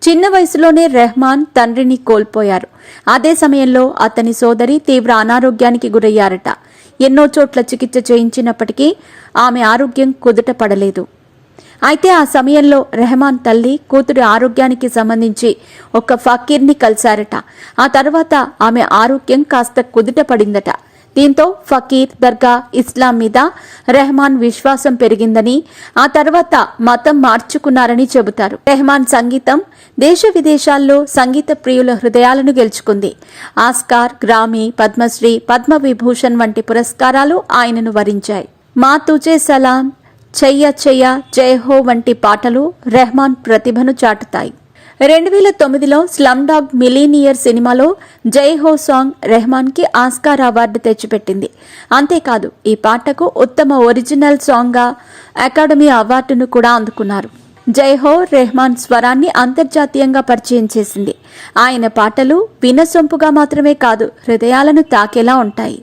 చిన్న వయసులోనే రెహమాన్ తండ్రిని కోల్పోయారు. అదే సమయంలో అతని సోదరి తీవ్ర అనారోగ్యానికి గురయ్యారట. ఎన్నో చోట్ల చికిత్స చేయించినప్పటికీ ఆమె ఆరోగ్యం కుదుట పడలేదు. అయితే ఆ సమయంలో రెహమాన్ తల్లి కూతురి ఆరోగ్యానికి సంబంధించి ఒక ఫకీర్ని కలిశారట. ఆ తర్వాత ఆమె ఆరోగ్యం కాస్త కుదుట పడిందట. దీంతో ఫకీర్ దర్గా ఇస్లాం మీద రెహమాన్ విశ్వాసం పెరిగిందని, ఆ తర్వాత మతం మార్చుకున్నారని చెబుతారు. రెహమాన్ సంగీతం దేశ విదేశాల్లో సంగీత ప్రియుల హృదయాలను గెలుచుకుంది. ఆస్కార్, గ్రామీ, పద్మశ్రీ, పద్మవిభూషణ్ వంటి పురస్కారాలు ఆయనను వరించాయి. మా తుజే సలాం, చెయ్య చెయ్య, జై హో వంటి పాటలు రెహమాన్ ప్రతిభను చాటుతాయి. 2009లో స్లమ్ డాగ్ మిలీనియర్ సినిమాలో జై హో సాంగ్ రెహమాన్కి ఆస్కార్ అవార్డు తెచ్చిపెట్టింది. అంతేకాదు ఈ పాటకు ఉత్తమ ఒరిజినల్ సాంగ్గా అకాడమీ అవార్డును కూడా అందుకున్నారు. జై హో రెహమాన్ స్వరాన్ని అంతర్జాతీయంగా పరిచయం చేసింది. ఆయన పాటలు వినసొంపుగా మాత్రమే కాదు, హృదయాలను తాకేలా ఉంటాయి.